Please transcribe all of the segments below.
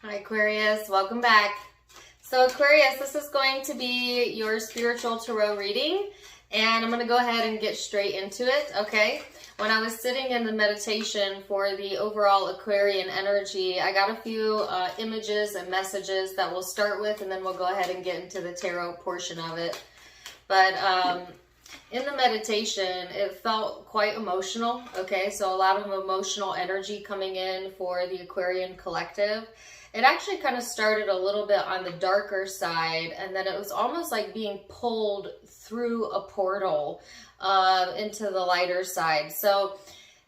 Hi Aquarius, welcome back. So Aquarius, this is going to be your spiritual tarot reading, and I'm going to go ahead and get straight into it, okay? When I was sitting in the meditation for the overall Aquarian energy, I got a few images and messages that we'll start with, and then we'll go ahead and get into the tarot portion of it. But in the meditation, it felt quite emotional, okay? So a lot of emotional energy coming in for the Aquarian collective. It actually kind of started a little bit on the darker side, and then it was almost like being pulled through a portal into the lighter side. So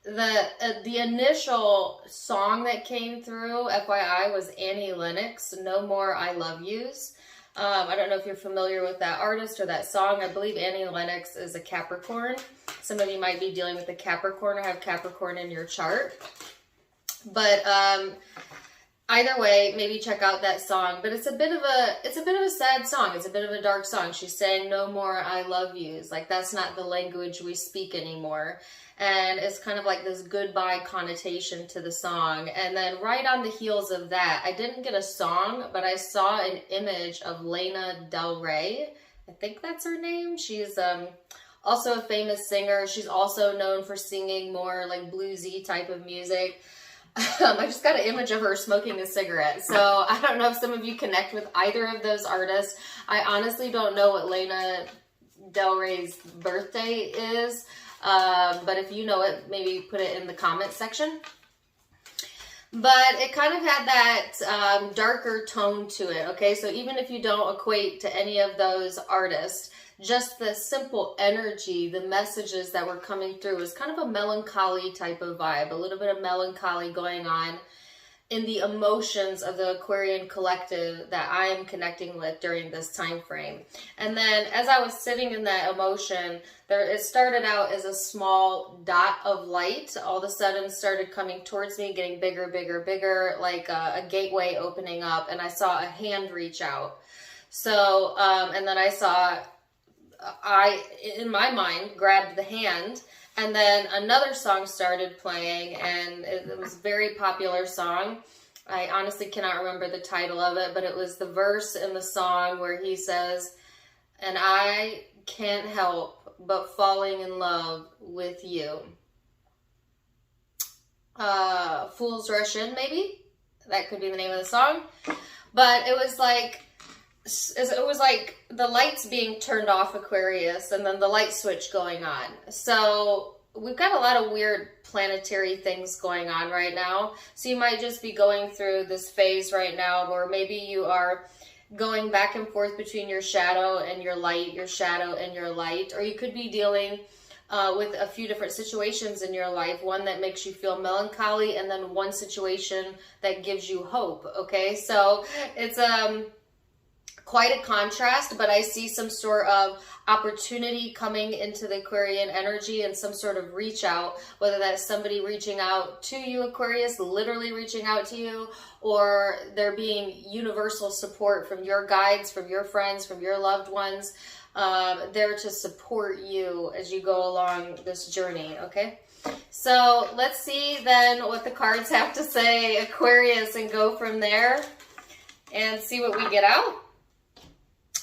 the initial song that came through, FYI, was Annie Lennox, No More I Love Yous. I don't know if you're familiar with that artist or that song. I believe Annie Lennox is a Capricorn. Some of you might be dealing with a Capricorn or have Capricorn in your chart. But either way, maybe check out that song. But it's a bit of a sad song. It's a bit of a dark song. She's saying no more I love yous. Like, that's not the language we speak anymore. And it's kind of like this goodbye connotation to the song. And then right on the heels of that, I didn't get a song, but I saw an image of Lana Del Rey. I think that's her name. She's also a famous singer. She's also known for singing more like bluesy type of music. I just got an image of her smoking a cigarette. So I don't know if some of you connect with either of those artists. I honestly don't know what Lana Del Rey's birthday is. But if you know it, maybe put it in the comment section. But it kind of had that darker tone to it, okay? So even if you don't equate to any of those artists, just the simple energy, the messages that were coming through was kind of a melancholy type of vibe, a little bit of melancholy going on in the emotions of the Aquarian collective that I am connecting with during this time frame. And then as I was sitting in that emotion, it started out as a small dot of light. All of a sudden started coming towards me, getting bigger, bigger, bigger, like a gateway opening up, and I saw a hand reach out. So, and then I, in my mind, grabbed the hand, and then another song started playing, and it was a very popular song. I honestly cannot remember the title of it, but it was the verse in the song where he says, "And I can't help but falling in love with you." Fools Rush In, maybe? That could be the name of the song. But it was like the lights being turned off, Aquarius, and then the light switch going on. So we've got a lot of weird planetary things going on right now. So you might just be going through this phase right now where maybe you are going back and forth between your shadow and your light, your shadow and your light, or you could be dealing with a few different situations in your life, one that makes you feel melancholy, and then one situation that gives you hope, okay? So it's quite a contrast, but I see some sort of opportunity coming into the Aquarian energy and some sort of reach out, whether that's somebody reaching out to you, Aquarius, literally reaching out to you, or there being universal support from your guides, from your friends, from your loved ones, there to support you as you go along this journey, okay? So let's see then what the cards have to say, Aquarius, and go from there and see what we get out.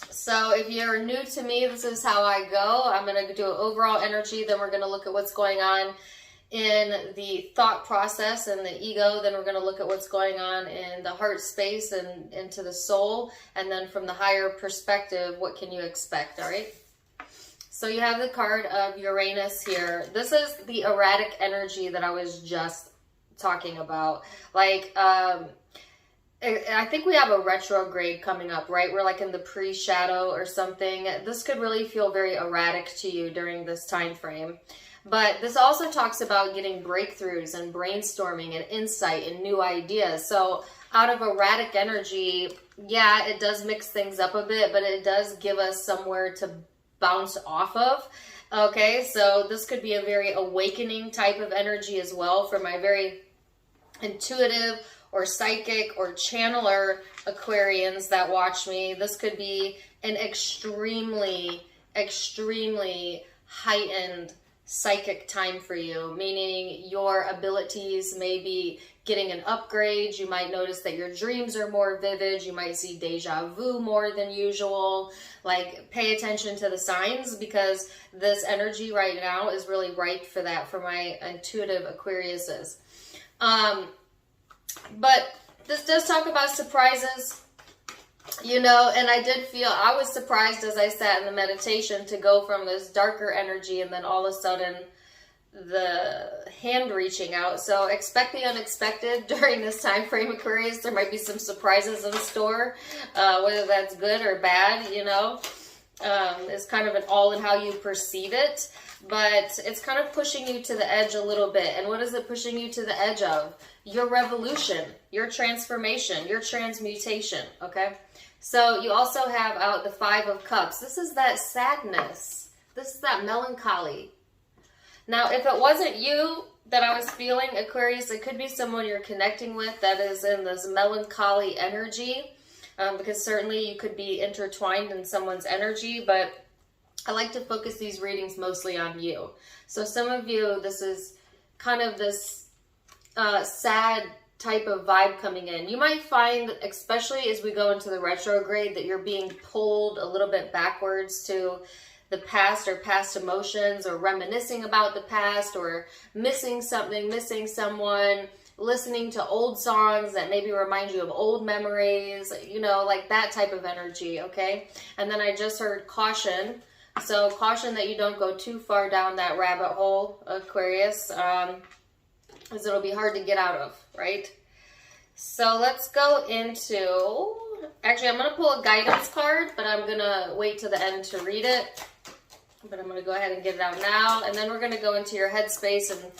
So if you're new to me, this is how I go. I'm going to do an overall energy, then we're going to look at what's going on in the thought process and the ego, then we're going to look at what's going on in the heart space and into the soul, and then from the higher perspective, what can you expect, all right? So you have the card of Uranus here. This is the erratic energy that I was just talking about. Like, I think we have a retrograde coming up, right? We're like in the pre-shadow or something. This could really feel very erratic to you during this time frame. But this also talks about getting breakthroughs and brainstorming and insight and new ideas. So out of erratic energy, yeah, it does mix things up a bit, but it does give us somewhere to bounce off of. Okay, so this could be a very awakening type of energy as well for my very intuitive or psychic or channeler Aquarians that watch me. This could be an extremely, extremely heightened psychic time for you, meaning your abilities may be getting an upgrade. You might notice that your dreams are more vivid. You might see deja vu more than usual. Like, pay attention to the signs, because this energy right now is really ripe for that, for my intuitive Aquariuses. But this does talk about surprises, you know, and I was surprised as I sat in the meditation to go from this darker energy and then all of a sudden the hand reaching out. So expect the unexpected during this time frame, Aquarius. There might be some surprises in store, whether that's good or bad, you know. It's kind of an all in how you perceive it, but it's kind of pushing you to the edge a little bit. And what is it pushing you to the edge of? Your revolution, your transformation, your transmutation, okay? So you also have out the 5 of Cups. This is that sadness. This is that melancholy. Now, if it wasn't you that I was feeling, Aquarius, it could be someone you're connecting with that is in this melancholy energy, because certainly you could be intertwined in someone's energy, but I like to focus these readings mostly on you. So some of you, this is kind of this sad type of vibe coming in. You might find, especially as we go into the retrograde, that you're being pulled a little bit backwards to the past or past emotions, or reminiscing about the past, or missing something, missing someone, listening to old songs that maybe remind you of old memories, you know, like that type of energy, okay? And then I just heard caution. So caution that you don't go too far down that rabbit hole, Aquarius, because it'll be hard to get out of, right? So let's go into, actually I'm going to pull a guidance card, but I'm going to wait to the end to read it. But I'm going to go ahead and get it out now. And then we're going to go into your headspace and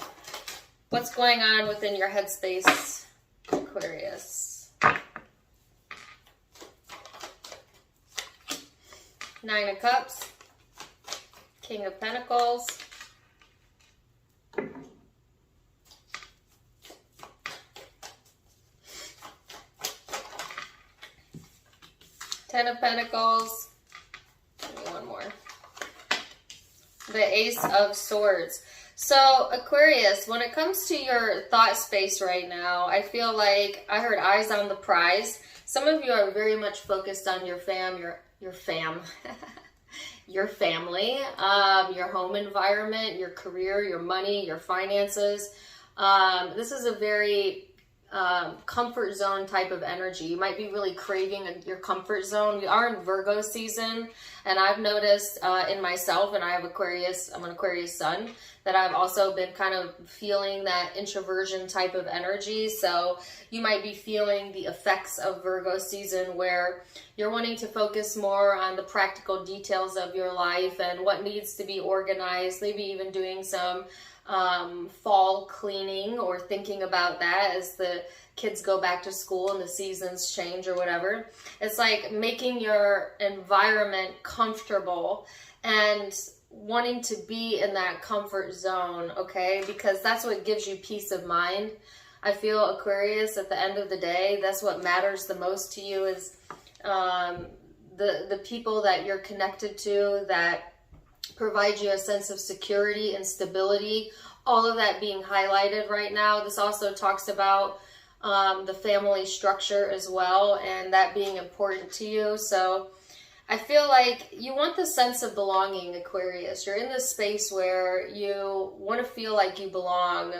what's going on within your headspace, Aquarius. 9 of Cups, King of Pentacles, 10 of Pentacles, give me one more, the Ace of Swords. So Aquarius, when it comes to your thought space right now, I feel like I heard eyes on the prize. Some of you are very much focused on your family, your home environment, your career, your money, your finances. This is a very comfort zone type of energy. You might be really craving your comfort zone. We are in Virgo season, and I've noticed in myself, and I have Aquarius, I'm an Aquarius sun, that I've also been kind of feeling that introversion type of energy. So you might be feeling the effects of Virgo season, where you're wanting to focus more on the practical details of your life and what needs to be organized, maybe even doing some fall cleaning, or thinking about that as the kids go back to school and the seasons change or whatever. It's like making your environment comfortable and wanting to be in that comfort zone, okay? Because that's what gives you peace of mind. I feel, Aquarius, at the end of the day, that's what matters the most to you, is the people that you're connected to, that provide you a sense of security and stability, all of that being highlighted right now. This also talks about the family structure as well, and that being important to you. So I feel like you want the sense of belonging, Aquarius. You're in this space where you want to feel like you belong,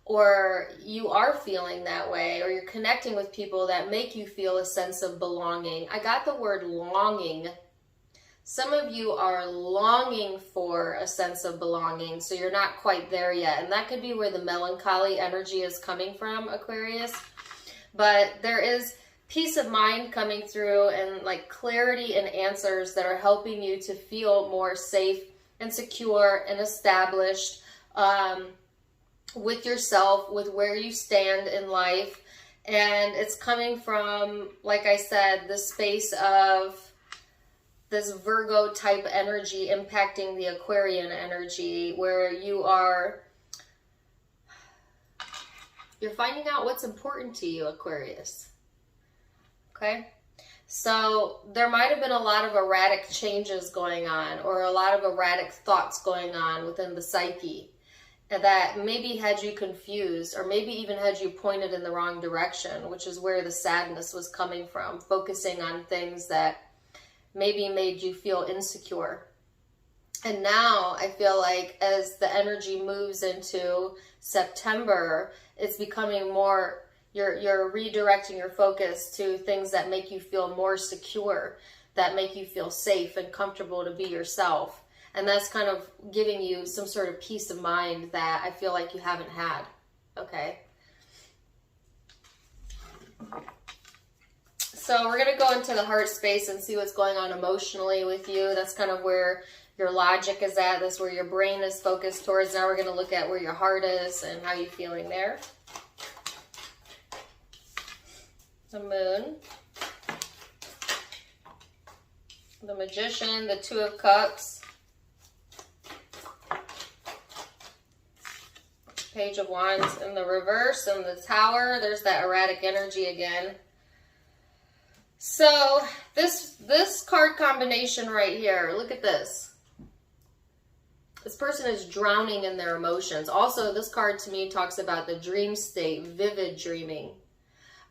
or you are feeling that way, or you're connecting with people that make you feel a sense of belonging. I got the word longing. Some of you are longing for a sense of belonging, so you're not quite there yet. And that could be where the melancholy energy is coming from, Aquarius. But there is peace of mind coming through, and like clarity and answers that are helping you to feel more safe and secure and established with yourself, with where you stand in life. And it's coming from, like I said, the space of this Virgo type energy impacting the Aquarian energy, where you're finding out what's important to you, Aquarius. Okay? So there might have been a lot of erratic changes going on, or a lot of erratic thoughts going on within the psyche. that maybe had you confused, or maybe even had you pointed in the wrong direction, which is where the sadness was coming from, focusing on things that maybe made you feel insecure. And now I feel like as the energy moves into September, it's becoming more, you're redirecting your focus to things that make you feel more secure, that make you feel safe and comfortable to be yourself. And that's kind of giving you some sort of peace of mind that I feel like you haven't had, okay? So we're going to go into the heart space and see what's going on emotionally with you. That's kind of where your logic is at. That's where your brain is focused towards. Now we're going to look at where your heart is and how you're feeling there. The Moon. The Magician, the Two of Cups. Page of Wands in the reverse, and the Tower. There's that erratic energy again. So this card combination right here, look at this. This person is drowning in their emotions. Also, this card to me talks about the dream state, vivid dreaming.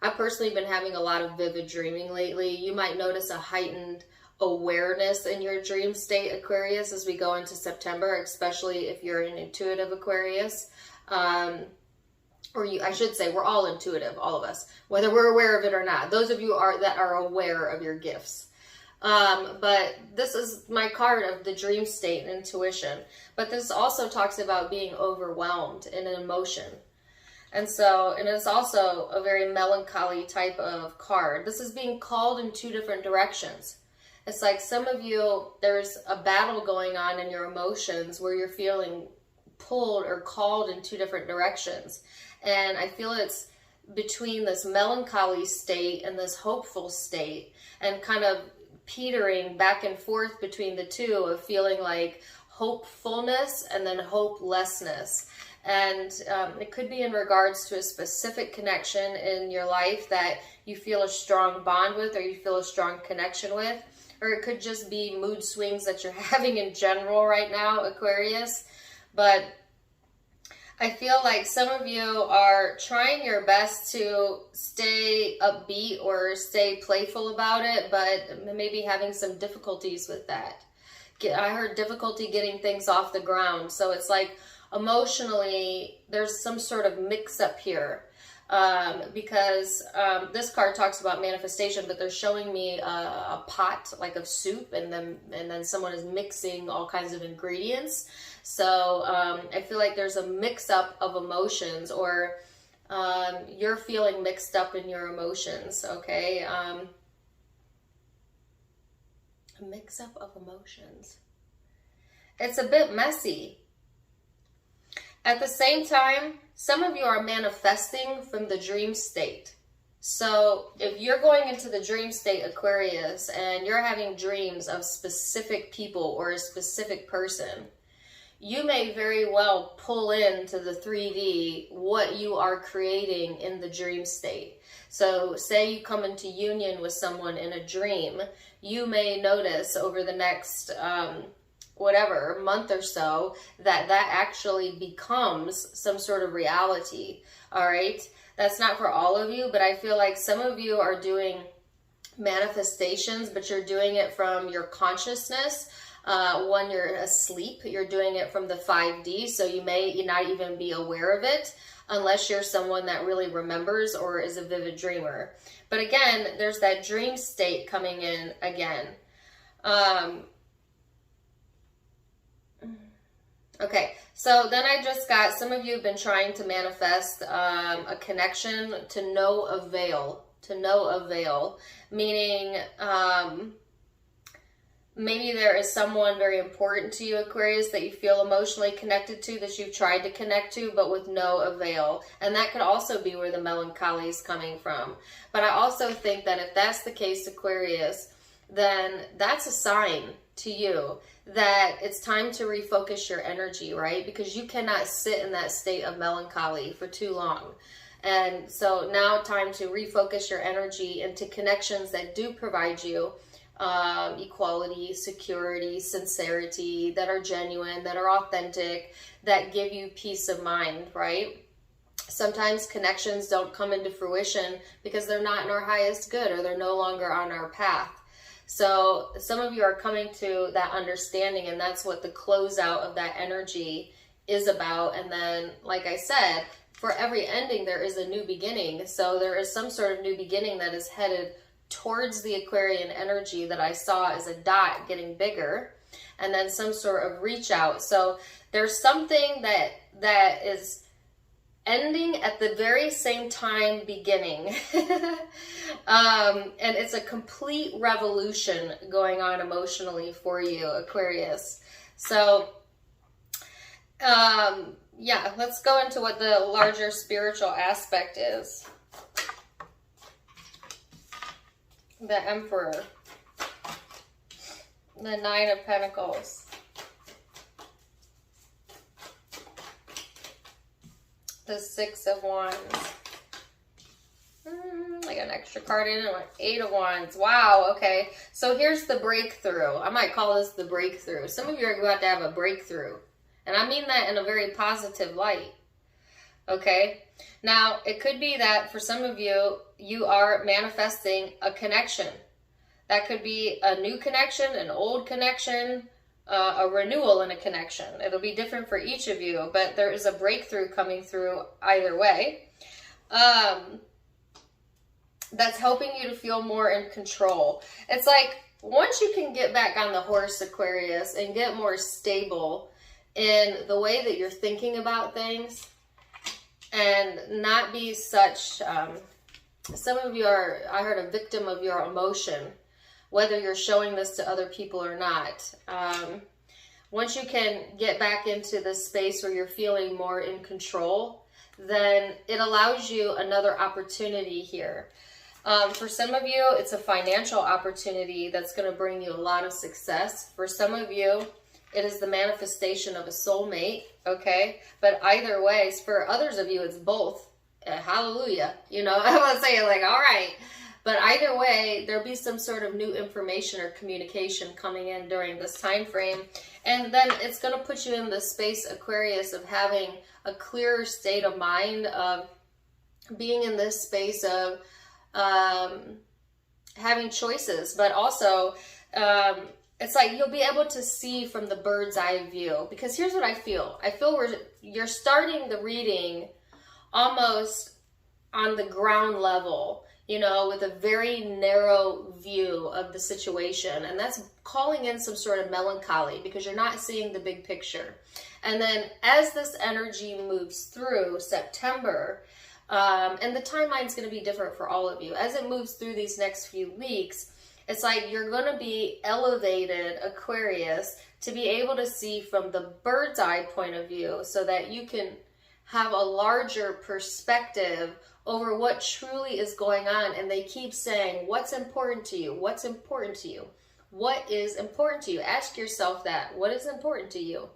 I've personally been having a lot of vivid dreaming lately. You might notice a heightened awareness in your dream state, Aquarius, as we go into September, especially if you're an intuitive Aquarius. I should say, we're all intuitive, all of us, whether we're aware of it or not. Those of you that are aware of your gifts. But this is my card of the dream state and intuition. But this also talks about being overwhelmed in an emotion. And it's also a very melancholy type of card. This is being called in two different directions. It's like some of you, there's a battle going on in your emotions where you're feeling pulled or called in two different directions. And I feel it's between this melancholy state and this hopeful state, and kind of petering back and forth between the two of feeling like hopefulness and then hopelessness. And it could be in regards to a specific connection in your life that you feel a strong bond with, or you feel a strong connection with, or it could just be mood swings that you're having in general right now, Aquarius. But I feel like some of you are trying your best to stay upbeat or stay playful about it, but maybe having some difficulties with that. I heard difficulty getting things off the ground. So it's like emotionally, there's some sort of mix up here. Because this card talks about manifestation, but they're showing me a pot like of soup, and then someone is mixing all kinds of ingredients. So I feel like there's a mix up of emotions, or you're feeling mixed up in your emotions, okay? A mix up of emotions. It's a bit messy. At the same time, some of you are manifesting from the dream state. So if you're going into the dream state, Aquarius, and you're having dreams of specific people or a specific person, you may very well pull into the 3D what you are creating in the dream state. So say you come into union with someone in a dream, you may notice over the next month or so that actually becomes some sort of reality. All right, that's not for all of you, but I feel like some of you are doing manifestations, but you're doing it from your consciousness. When you're asleep, you're doing it from the 5D, so you may not even be aware of it unless you're someone that really remembers or is a vivid dreamer. But again, there's that dream state coming in again. Okay, so then I just got, some of you have been trying to manifest a connection to no avail. To no avail, meaning maybe there is someone very important to you, Aquarius, that you feel emotionally connected to, that you've tried to connect to, but with no avail. And that could also be where the melancholy is coming from. But I also think that if that's the case, Aquarius, then that's a sign to you that it's time to refocus your energy, right? Because you cannot sit in that state of melancholy for too long. And so now time to refocus your energy into connections that do provide you equality, security, sincerity, that are genuine, that are authentic, that give you peace of mind, right? Sometimes connections don't come into fruition because they're not in our highest good, or they're no longer on our path. So some of you are coming to that understanding, and that's what the closeout of that energy is about. And then, like I said, for every ending, there is a new beginning. So there is some sort of new beginning that is headed towards the Aquarian energy that I saw as a dot getting bigger, and then some sort of reach out. So there's something that is ending at the very same time beginning. And it's a complete revolution going on emotionally for you, Aquarius. So yeah, let's go into what the larger spiritual aspect is. The Emperor, the Nine of Pentacles, the Six of Wands, like an extra card in it, like Eight of Wands. Wow, okay. So here's the breakthrough. I might call this the breakthrough. Some of you are about to have a breakthrough, and I mean that in a very positive light. Okay, now it could be that for some of you, you are manifesting a connection. That could be a new connection, an old connection, a renewal in a connection. It'll be different for each of you, but there is a breakthrough coming through either way. That's helping you to feel more in control. It's like once you can get back on the horse, Aquarius, and get more stable in the way that you're thinking about things, and not be such, some of you are, I heard, a victim of your emotion, whether you're showing this to other people or not. Once you can get back into this space where you're feeling more in control, then it allows you another opportunity here. For some of you, it's a financial opportunity that's going to bring you a lot of success. For some of you, it is the manifestation of a soulmate, okay? But either way, for others of you, it's both. Hallelujah. You know, I want to say it like, all right. But either way, there'll be some sort of new information or communication coming in during this time frame. And then it's going to put you in the space, Aquarius, of having a clearer state of mind, of being in this space of having choices, but also it's like you'll be able to see from the bird's eye view. Because here's what I feel. I feel you're starting the reading almost on the ground level, you know, with a very narrow view of the situation. And that's calling in some sort of melancholy because you're not seeing the big picture. And then as this energy moves through September, and the timeline's going to be different for all of you. As it moves through these next few weeks, it's like you're going to be elevated, Aquarius, to be able to see from the bird's eye point of view so that you can have a larger perspective over what truly is going on. And they keep saying, what's important to you? What's important to you? What is important to you? Ask yourself that. What is important to you?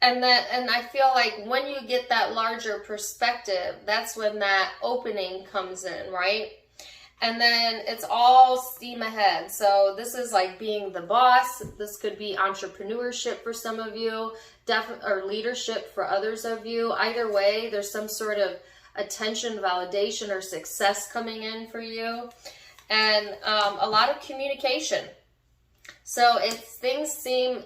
And I feel like when you get that larger perspective, that's when that opening comes in, right? And then it's all steam ahead. So this is like being the boss. This could be entrepreneurship for some of you, or leadership for others of you. Either way, there's some sort of attention, validation, or success coming in for you. And a lot of communication. So if things seem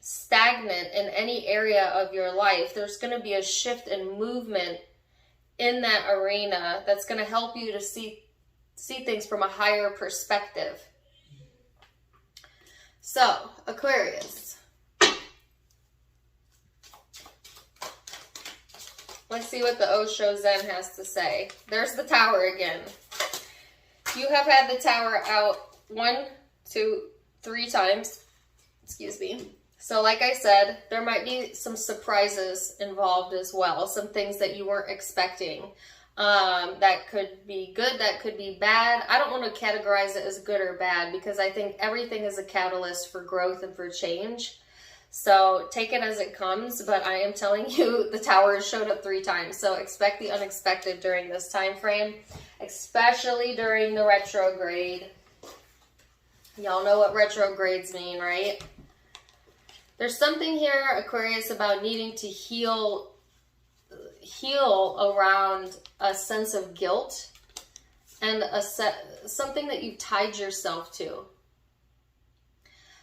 stagnant in any area of your life, there's going to be a shift and movement in that arena that's going to help you to see things from a higher perspective. So, Aquarius, let's see what the Osho Zen has to say. There's the Tower again. You have had the Tower out 1, 2, 3 times. Excuse me. So like I said, there might be some surprises involved as well. Some things that you weren't expecting. That could be good, that could be bad. I don't want to categorize it as good or bad because I think everything is a catalyst for growth and for change. So take it as it comes, but I am telling you, the Tower has showed up 3 times. So expect the unexpected during this time frame, especially during the retrograde. Y'all know what retrogrades mean, right? There's something here, Aquarius, about needing to heal around a sense of guilt and something that you've tied yourself to.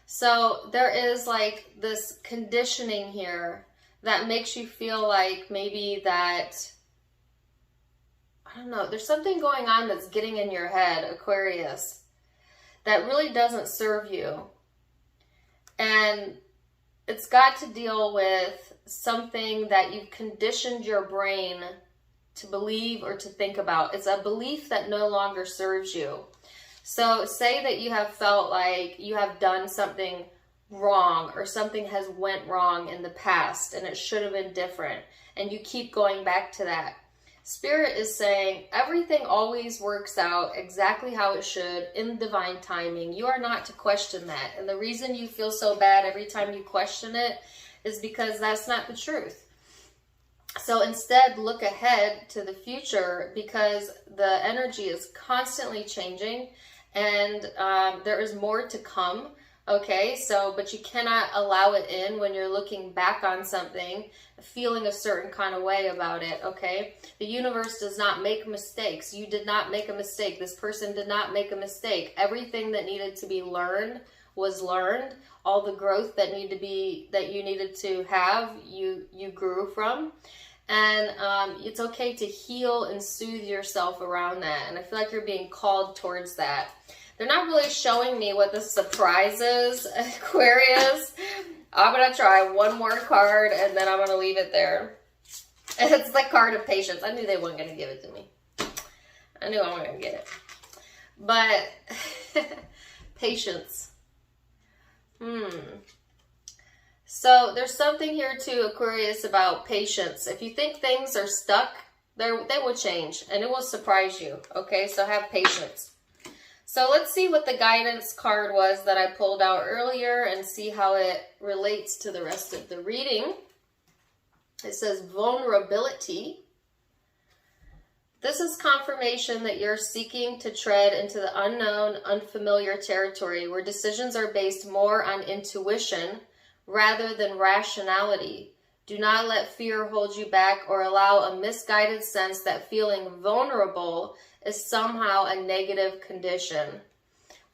So there is like this conditioning here that makes you feel like maybe that, I don't know, there's something going on that's getting in your head, Aquarius, that really doesn't serve you. And it's got to deal with something that you've conditioned your brain to believe or to think about. It's a belief that no longer serves you. So say that you have felt like you have done something wrong or something has went wrong in the past and it should have been different, and you keep going back to that. Spirit is saying everything always works out exactly how it should in divine timing. You are not to question that. And the reason you feel so bad every time you question it is because that's not the truth. So instead, look ahead to the future, because the energy is constantly changing, and there is more to come. Okay, so, but you cannot allow it in when you're looking back on something, feeling a certain kind of way about it, okay? The universe does not make mistakes. You did not make a mistake. This person did not make a mistake. Everything that needed to be learned was learned. All the growth that you needed to have, you grew from. And it's okay to heal and soothe yourself around that. And I feel like you're being called towards that. They're not really showing me what the surprise is, Aquarius. I'm going to try one more card and then I'm going to leave it there. It's the card of patience. I knew they weren't going to give it to me. I knew I wasn't going to get it. But patience. So there's something here too, Aquarius, about patience. If you think things are stuck, they will change and it will surprise you. Okay, so have patience. So let's see what the guidance card was that I pulled out earlier and see how it relates to the rest of the reading. It says vulnerability. This is confirmation that you're seeking to tread into the unknown, unfamiliar territory where decisions are based more on intuition rather than rationality. Do not let fear hold you back or allow a misguided sense that feeling vulnerable is somehow a negative condition.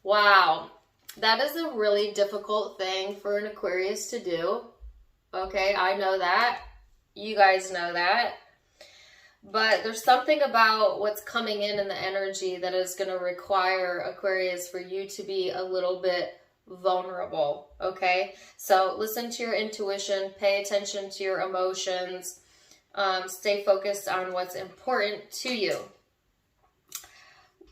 Wow, that is a really difficult thing for an Aquarius to do. Okay, I know that. You guys know that. But there's something about what's coming in the energy that is going to require, Aquarius, for you to be a little bit vulnerable, okay? So listen to your intuition, pay attention to your emotions, stay focused on what's important to you.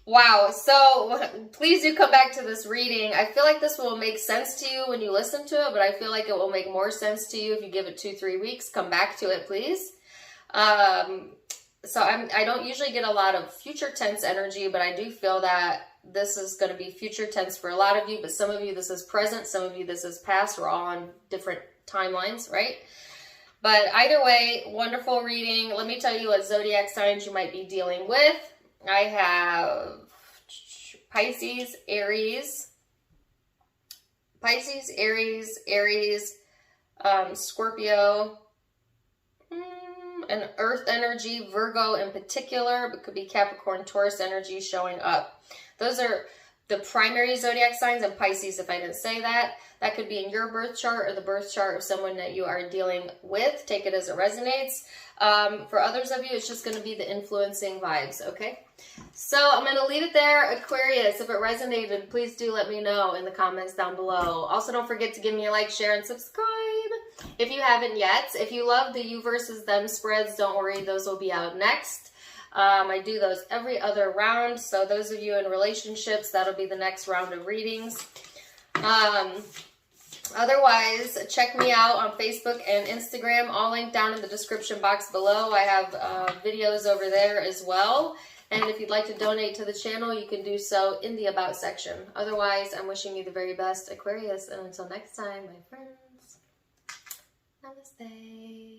Wow, so please do come back to this reading. I feel like this will make sense to you when you listen to it, but I feel like it will make more sense to you if you give it 2-3 weeks. Come back to it, please. So I don't usually get a lot of future tense energy, but I do feel that this is going to be future tense for a lot of you, but some of you this is present, some of you this is past. We're all on different timelines, right? But either way, wonderful reading. Let me tell you what zodiac signs you might be dealing with. I have Pisces, Aries, Scorpio, and Earth energy, Virgo in particular, but could be Capricorn, Taurus energy showing up. Those are the primary zodiac signs, and Pisces, if I didn't say that. That could be in your birth chart or the birth chart of someone that you are dealing with. Take it as it resonates. For others of you, it's just going to be the influencing vibes, okay? So I'm going to leave it there. Aquarius, if it resonated, please do let me know in the comments down below. Also, don't forget to give me a like, share, and subscribe if you haven't yet. If you love the you versus them spreads, don't worry, those will be out next. I do those every other round, so those of you in relationships, that'll be the next round of readings. Otherwise, check me out on Facebook and Instagram, all linked down in the description box below. I have videos over there as well. And if you'd like to donate to the channel, you can do so in the About section. Otherwise, I'm wishing you the very best, Aquarius. And until next time, my friends. Namaste.